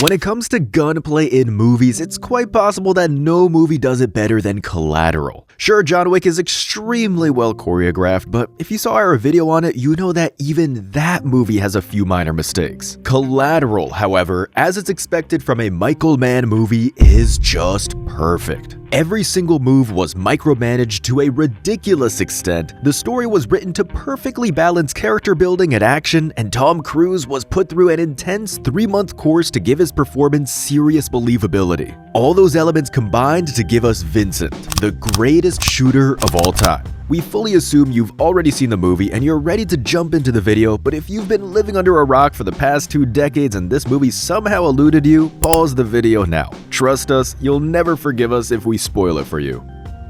When it comes to gunplay in movies, it's quite possible that no movie does it better than Collateral. Sure, John Wick is extremely well choreographed, but if you saw our video on it, you know that even that movie has a few minor mistakes. Collateral, however, as it's expected from a Michael Mann movie, is just perfect. Every single move was micromanaged to a ridiculous extent, the story was written to perfectly balance character building and action, and Tom Cruise was put through an intense 3-month course to give his performance serious believability. All those elements combined to give us Vincent, the greatest shooter of all time. We fully assume you've already seen the movie and you're ready to jump into the video, but if you've been living under a rock for the past 2 decades and this movie somehow eluded you, pause the video now. Trust us, you'll never forgive us if we spoil it for you.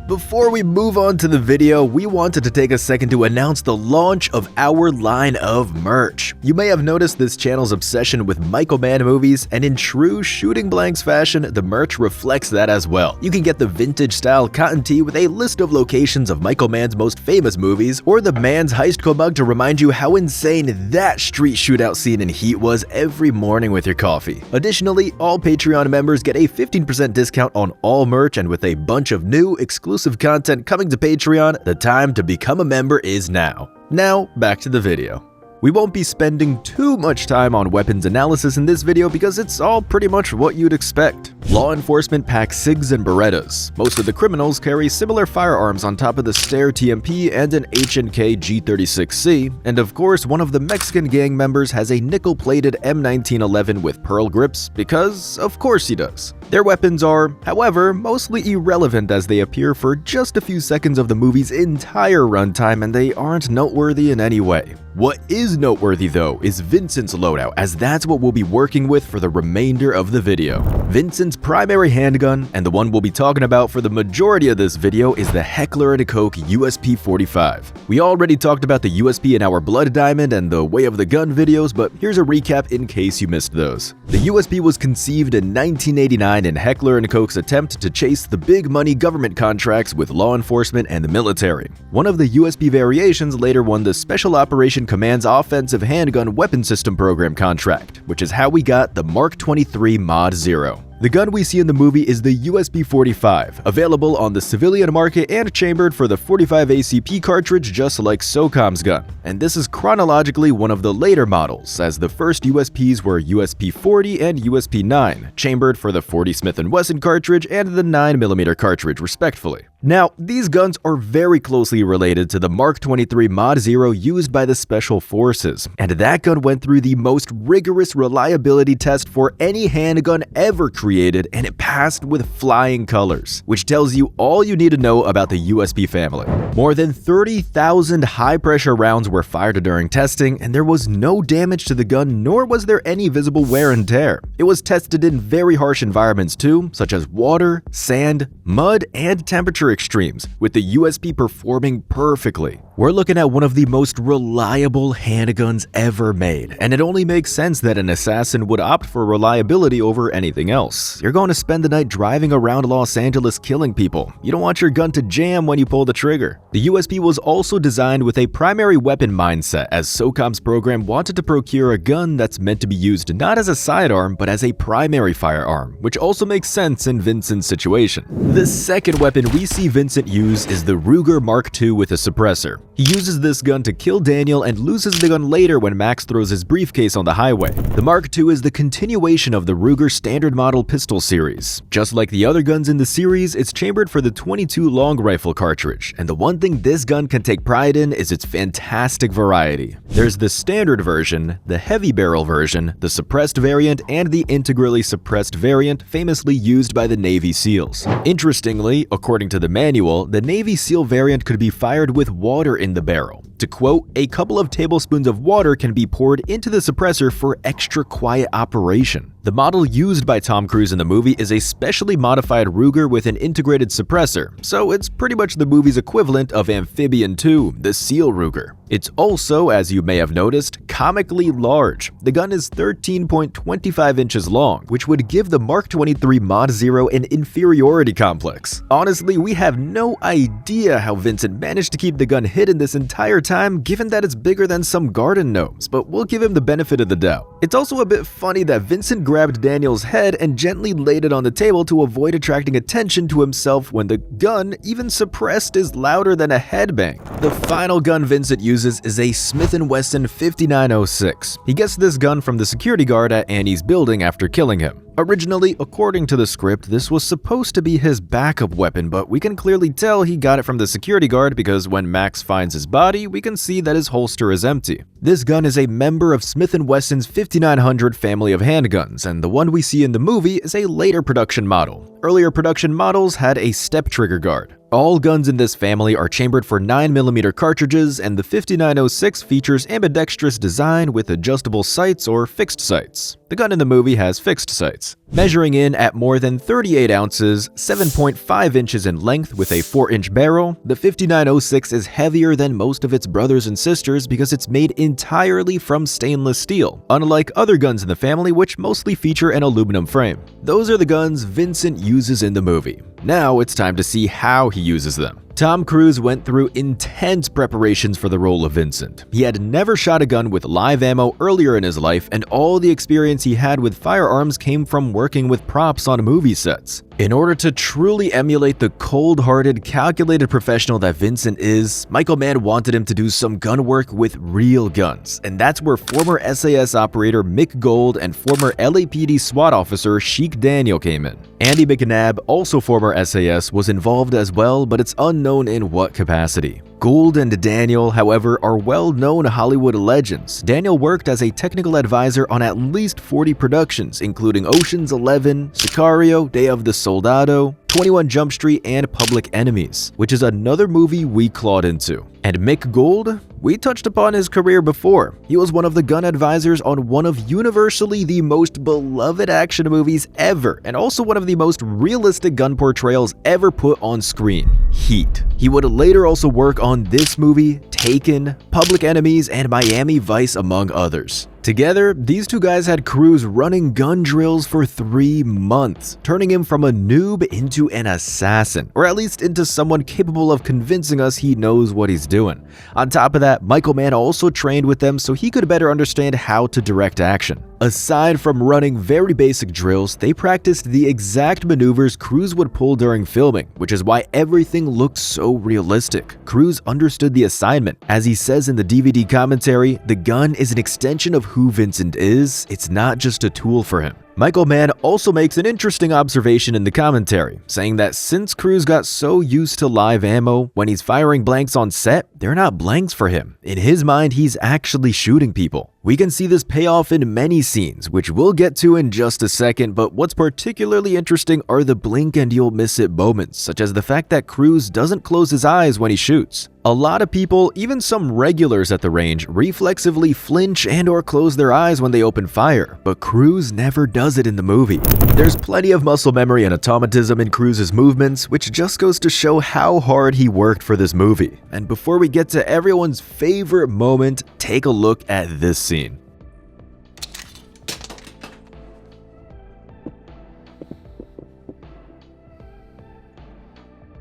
Before we move on to the video, we wanted to take a second to announce the launch of our line of merch. You may have noticed this channel's obsession with Michael Mann movies, and in true Shooting Blanks fashion, the merch reflects that as well. You can get the vintage-style cotton tee with a list of locations of Michael Mann's most famous movies, or the Mann's Heist Co mug to remind you how insane that street shootout scene in Heat was every morning with your coffee. Additionally, all Patreon members get a 15% discount on all merch, and with a bunch of new, exclusive content coming to Patreon, the time to become a member is now. Now, back to the video. We won't be spending too much time on weapons analysis in this video because it's all pretty much what you'd expect. Law enforcement pack SIGs and Berettas. Most of the criminals carry similar firearms on top of the Steyr TMP and an H&K G36C, and of course one of the Mexican gang members has a nickel-plated M1911 with pearl grips because of course he does. Their weapons are, however, mostly irrelevant as they appear for just a few seconds of the movie's entire runtime and they aren't noteworthy in any way. What is noteworthy though is Vincent's loadout, as that's what we'll be working with for the remainder of the video. Vincent's primary handgun, and the one we'll be talking about for the majority of this video, is the Heckler & Koch USP-45. We already talked about the USP in our Blood Diamond and the Way of the Gun videos, but here's a recap in case you missed those. The USP was conceived in 1989 in Heckler & Koch's attempt to chase the big money government contracts with law enforcement and the military. One of the USP variations later won the Special Operation Command's Offensive Handgun Weapon System Program contract, which is how we got the Mark 23 Mod 0. The gun we see in the movie is the USP-45, available on the civilian market and chambered for the 45 ACP cartridge just like SOCOM's gun. And this is chronologically one of the later models, as the first USPs were USP-40 and USP-9, chambered for the 40 Smith & Wesson cartridge and the 9mm cartridge respectively. Now, these guns are very closely related to the Mark 23 Mod 0 used by the Special Forces, and that gun went through the most rigorous reliability test for any handgun ever created, and it passed with flying colors, which tells you all you need to know about the USP family. More than 30,000 high-pressure rounds were fired during testing, and there was no damage to the gun, nor was there any visible wear and tear. It was tested in very harsh environments too, such as water, sand, mud, and temperature extremes, with the USP performing perfectly. We're looking at one of the most reliable handguns ever made, and it only makes sense that an assassin would opt for reliability over anything else. You're going to spend the night driving around Los Angeles killing people. You don't want your gun to jam when you pull the trigger. The USP was also designed with a primary weapon mindset, as SOCOM's program wanted to procure a gun that's meant to be used not as a sidearm, but as a primary firearm, which also makes sense in Vincent's situation. The second weapon we see Vincent use is the Ruger Mark II with a suppressor. He uses this gun to kill Daniel and loses the gun later when Max throws his briefcase on the highway. The Mark II is the continuation of the Ruger standard model pistol series. Just like the other guns in the series, it's chambered for the 22 long rifle cartridge, and the one thing this gun can take pride in is its fantastic variety. There's the standard version, the heavy barrel version, the suppressed variant, and the integrally suppressed variant famously used by the Navy SEALs. Interestingly, according to the manual, the Navy SEAL variant could be fired with water in the barrel. To quote, "A couple of tablespoons of water can be poured into the suppressor for extra quiet operation." The model used by Tom Cruise in the movie is a specially modified Ruger with an integrated suppressor, so it's pretty much the movie's equivalent of Amphibian 2, the SEAL Ruger. It's also, as you may have noticed, comically large. The gun is 13.25 inches long, which would give the Mark 23 Mod 0 an inferiority complex. Honestly, we have no idea how Vincent managed to keep the gun hidden this entire time given that it's bigger than some garden gnomes, but we'll give him the benefit of the doubt. It's also a bit funny that Vincent grabbed Daniel's head and gently laid it on the table to avoid attracting attention to himself when the gun, even suppressed, is louder than a headbang. The final gun Vincent uses is a Smith & Wesson 5906. He gets this gun from the security guard at Annie's building after killing him. Originally, according to the script, this was supposed to be his backup weapon, but we can clearly tell he got it from the security guard because when Max finds his body, we can see that his holster is empty. This gun is a member of Smith & Wesson's 5900 family of handguns, and the one we see in the movie is a later production model. Earlier production models had a step trigger guard. All guns in this family are chambered for 9mm cartridges, and the 5906 features ambidextrous design with adjustable sights or fixed sights. The gun in the movie has fixed sights. Measuring in at more than 38 ounces, 7.5 inches in length with a 4-inch barrel, the 5906 is heavier than most of its brothers and sisters because it's made entirely from stainless steel, unlike other guns in the family which mostly feature an aluminum frame. Those are the guns Vincent uses in the movie. Now it's time to see how he uses them. Tom Cruise went through intense preparations for the role of Vincent. He had never shot a gun with live ammo earlier in his life, and all the experience he had with firearms came from working with props on movie sets. In order to truly emulate the cold-hearted, calculated professional that Vincent is, Michael Mann wanted him to do some gun work with real guns, and that's where former SAS operator Mick Gold and former LAPD SWAT officer Sheik Daniel came in. Andy McNabb, also former SAS, was involved as well, but it's unknown in what capacity. Gold and Daniel, however, are well-known Hollywood legends. Daniel worked as a technical advisor on at least 40 productions, including Ocean's 11, Sicario, Day of the Soldado, 21 Jump Street, and Public Enemies, which is another movie we clawed into. And Mick Gold? We touched upon his career before. He was one of the gun advisors on one of universally the most beloved action movies ever, and also one of the most realistic gun portrayals ever put on screen, Heat. He would later also work on this movie, Taken, Public Enemies, and Miami Vice, among others. Together, these two guys had Cruise running gun drills for 3 months, turning him from a noob into an assassin, or at least into someone capable of convincing us he knows what he's doing. On top of that, Michael Mann also trained with them so he could better understand how to direct action. Aside from running very basic drills, they practiced the exact maneuvers Cruise would pull during filming, which is why everything looked so realistic. Cruise understood the assignment. As he says in the DVD commentary, the gun is an extension of who Vincent is, it's not just a tool for him. Michael Mann also makes an interesting observation in the commentary, saying that since Cruise got so used to live ammo, when he's firing blanks on set, they're not blanks for him. In his mind, he's actually shooting people. We can see this pay off in many scenes, which we'll get to in just a second, but what's particularly interesting are the blink and you'll miss it moments, such as the fact that Cruise doesn't close his eyes when he shoots. A lot of people, even some regulars at the range, reflexively flinch and or close their eyes when they open fire, but Cruise never does it in the movie. There's plenty of muscle memory and automatism in Cruise's movements, which just goes to show how hard he worked for this movie. And before we get to everyone's favorite moment, take a look at this scene.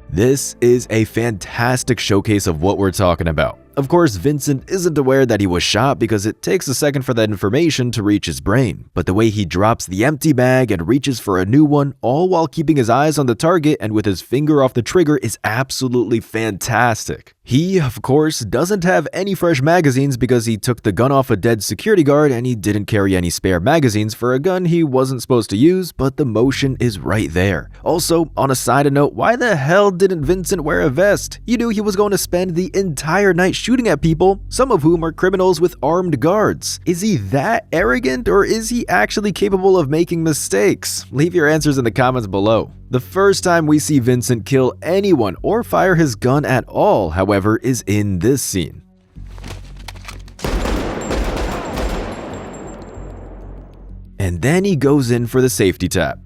This is a fantastic showcase of what we're talking about. Of course, Vincent isn't aware that he was shot because it takes a second for that information to reach his brain, but the way he drops the empty mag and reaches for a new one, all while keeping his eyes on the target and with his finger off the trigger, is absolutely fantastic. He, of course, doesn't have any fresh magazines because he took the gun off a dead security guard and he didn't carry any spare magazines for a gun he wasn't supposed to use, but the motion is right there. Also, on a side note, why the hell didn't Vincent wear a vest? You knew he was going to spend the entire night shooting at people, some of whom are criminals with armed guards. Is he that arrogant, or is he actually capable of making mistakes? Leave your answers in the comments below. The first time we see Vincent kill anyone or fire his gun at all, however, is in this scene. And then he goes in for the safety tap.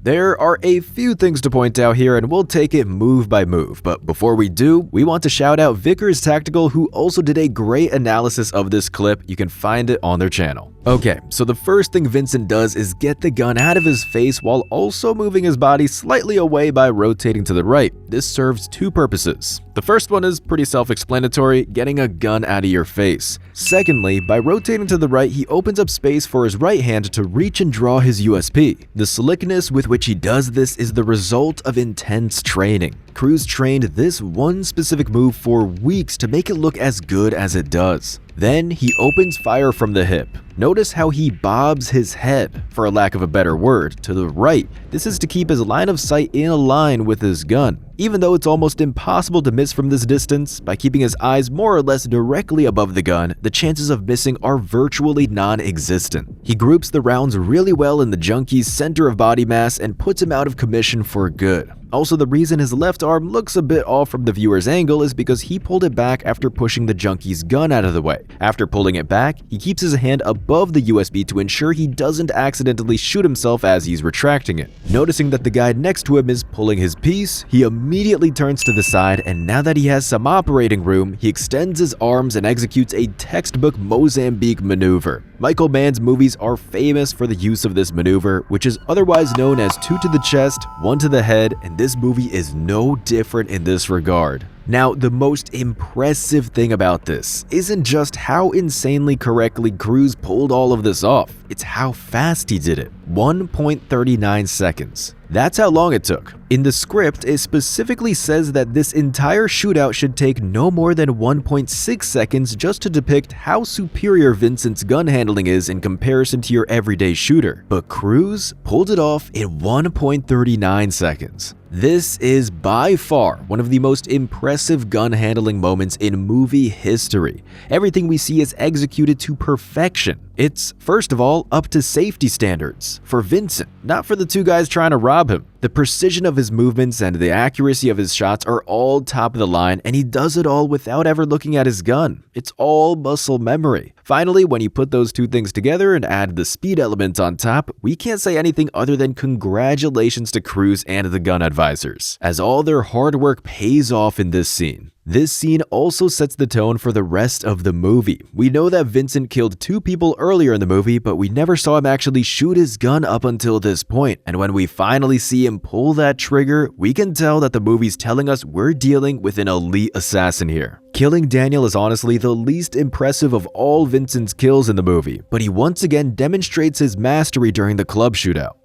There are a few things to point out here and we'll take it move by move, but before we do, we want to shout out Vickers Tactical, who also did a great analysis of this clip. You can find it on their channel. Okay, so the first thing Vincent does is get the gun out of his face while also moving his body slightly away by rotating to the right. This serves two purposes. The first one is pretty self-explanatory, getting a gun out of your face. Secondly, by rotating to the right, he opens up space for his right hand to reach and draw his USP. The slickness with which he does this is the result of intense training. Cruz trained this one specific move for weeks to make it look as good as it does. Then he opens fire from the hip. Notice how he bobs his head, for a lack of a better word, to the right. This is to keep his line of sight in a line with his gun. Even though it's almost impossible to miss from this distance, by keeping his eyes more or less directly above the gun, the chances of missing are virtually non-existent. He groups the rounds really well in the junkie's center of body mass and puts him out of commission for good. Also, the reason his left arm looks a bit off from the viewer's angle is because he pulled it back after pushing the junkie's gun out of the way. After pulling it back, he keeps his hand above the USB to ensure he doesn't accidentally shoot himself as he's retracting it. Noticing that the guy next to him is pulling his piece, he immediately turns to the side, and now that he has some operating room, he extends his arms and executes a textbook Mozambique maneuver. Michael Mann's movies are famous for the use of this maneuver, which is otherwise known as 2 to the chest, 1 to the head, and this movie is no different in this regard. Now, the most impressive thing about this isn't just how insanely correctly Cruz pulled all of this off, it's how fast he did it. 1.39 seconds. That's how long it took. In the script, it specifically says that this entire shootout should take no more than 1.6 seconds just to depict how superior Vincent's gun handling is in comparison to your everyday shooter. But Cruz pulled it off in 1.39 seconds. This is by far one of the most impressive gun handling moments in movie history. Everything we see is executed to perfection. It's, first of all, up to safety standards. For Vincent, not for the two guys trying to rob him. The precision of his movements and the accuracy of his shots are all top of the line, and he does it all without ever looking at his gun. It's all muscle memory. Finally, when you put those two things together and add the speed element on top, we can't say anything other than congratulations to Cruz and the gun advisors, as all their hard work pays off in this scene. This scene also sets the tone for the rest of the movie. We know that Vincent killed 2 people earlier in the movie, but we never saw him actually shoot his gun up until this point. And when we finally see him pull that trigger, we can tell that the movie's telling us we're dealing with an elite assassin here. Killing Daniel is honestly the least impressive of all Vincent's kills in the movie, but he once again demonstrates his mastery during the club shootout.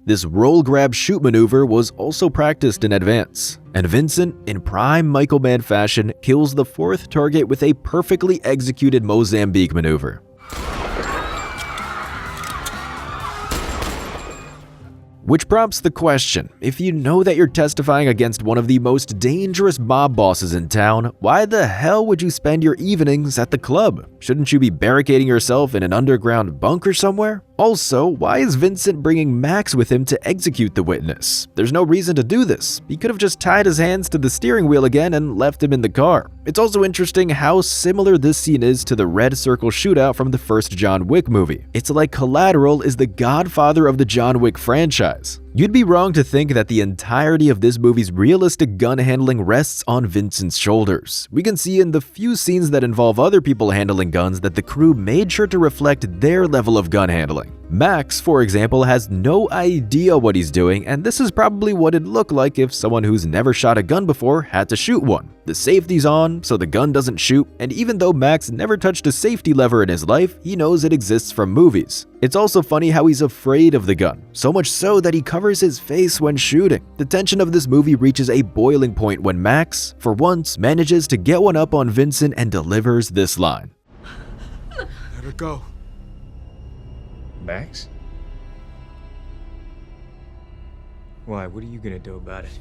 This roll grab shoot maneuver was also practiced in advance, and Vincent, in prime Michael Mann fashion, kills the 4th target with a perfectly executed Mozambique maneuver. Which prompts the question, if you know that you're testifying against one of the most dangerous mob bosses in town, why the hell would you spend your evenings at the club? Shouldn't you be barricading yourself in an underground bunker somewhere? Also, why is Vincent bringing Max with him to execute the witness? There's no reason to do this. He could have just tied his hands to the steering wheel again and left him in the car. It's also interesting how similar this scene is to the Red Circle shootout from the first John Wick movie. It's like Collateral is the godfather of the John Wick franchise. You'd be wrong to think that the entirety of this movie's realistic gun handling rests on Vincent's shoulders. We can see in the few scenes that involve other people handling guns that the crew made sure to reflect their level of gun handling. Max, for example, has no idea what he's doing, and this is probably what it'd look like if someone who's never shot a gun before had to shoot one. The safety's on, so the gun doesn't shoot, and even though Max never touched a safety lever in his life, he knows it exists from movies. It's also funny how he's afraid of the gun, so much so that he covers his face when shooting. The tension of this movie reaches a boiling point when Max, for once, manages to get one up on Vincent and delivers this line. Let her go. Max? Why? What are you gonna do about it?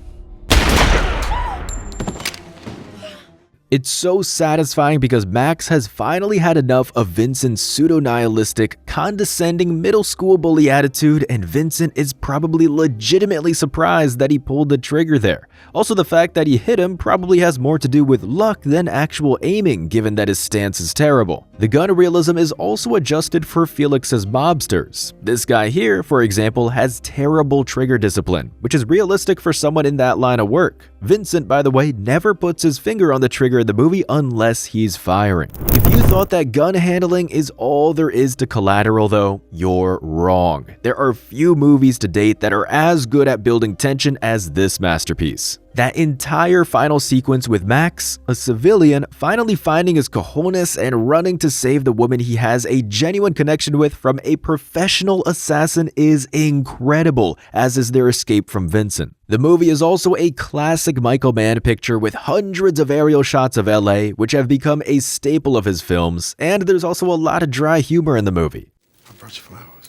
It's so satisfying because Max has finally had enough of Vincent's pseudo-nihilistic, condescending middle school bully attitude, and Vincent is probably legitimately surprised that he pulled the trigger there. Also, the fact that he hit him probably has more to do with luck than actual aiming, given that his stance is terrible. The gun realism is also adjusted for Felix's mobsters. This guy here, for example, has terrible trigger discipline, which is realistic for someone in that line of work. Vincent, by the way, never puts his finger on the trigger in the movie unless he's firing. If you thought that gun handling is all there is to Collateral though, you're wrong. There are few movies to date that are as good at building tension as this masterpiece. That entire final sequence with Max, a civilian, finally finding his cojones and running to save the woman he has a genuine connection with from a professional assassin is incredible, as is their escape from Vincent. The movie is also a classic Michael Mann picture with hundreds of aerial shots of LA, which have become a staple of his films, and there's also a lot of dry humor in the movie. I brought you flowers.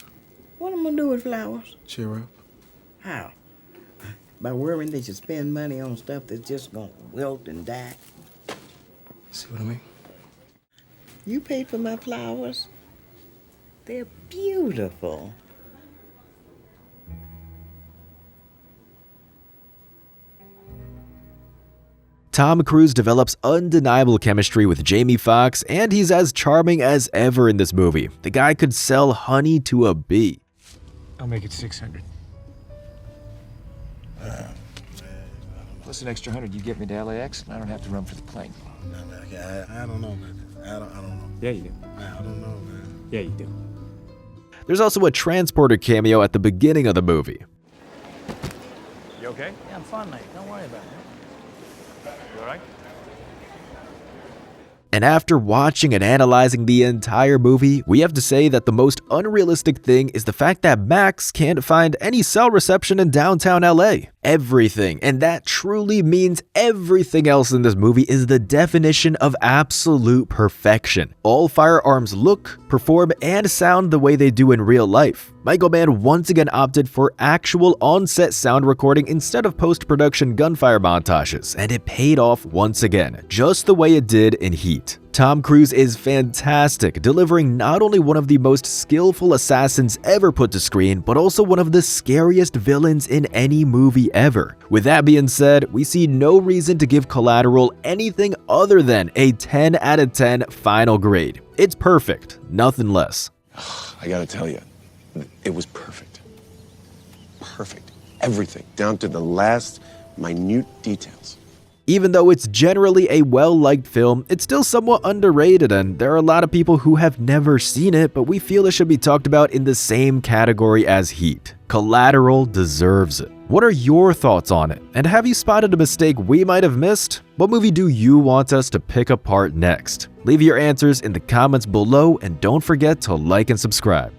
What am I gonna do with flowers? Cheer up. How? By worrying that you spend money on stuff that's just gonna wilt and die? See what I mean? You paid for my flowers? They're beautiful. Tom Cruise develops undeniable chemistry with Jamie Foxx, and he's as charming as ever in this movie. The guy could sell honey to a bee. I'll make it 600. Plus an extra 100 you get me to LAX, and I don't have to run for the plane. No, man, I don't know, man. I don't know. Yeah, you do. I don't know, man. Yeah, you do. There's also a transporter cameo at the beginning of the movie. You okay? Yeah, I'm fine, mate. Don't worry about it. You all right? And after watching and analyzing the entire movie, we have to say that the most unrealistic thing is the fact that Max can't find any cell reception in downtown LA. Everything, and that truly means everything else in this movie, is the definition of absolute perfection. All firearms look, perform, and sound the way they do in real life. Michael Mann once again opted for actual on-set sound recording instead of post-production gunfire montages, and it paid off once again, just the way it did in Heat. Tom Cruise is fantastic, delivering not only one of the most skillful assassins ever put to screen, but also one of the scariest villains in any movie ever. With that being said, we see no reason to give Collateral anything other than a 10 out of 10 final grade. It's perfect, nothing less. I gotta tell you, it was perfect. Perfect. Everything, down to the last minute details. Even though it's generally a well-liked film, it's still somewhat underrated, and there are a lot of people who have never seen it, but we feel it should be talked about in the same category as Heat. Collateral deserves it. What are your thoughts on it? And have you spotted a mistake we might have missed? What movie do you want us to pick apart next? Leave your answers in the comments below, and don't forget to like and subscribe.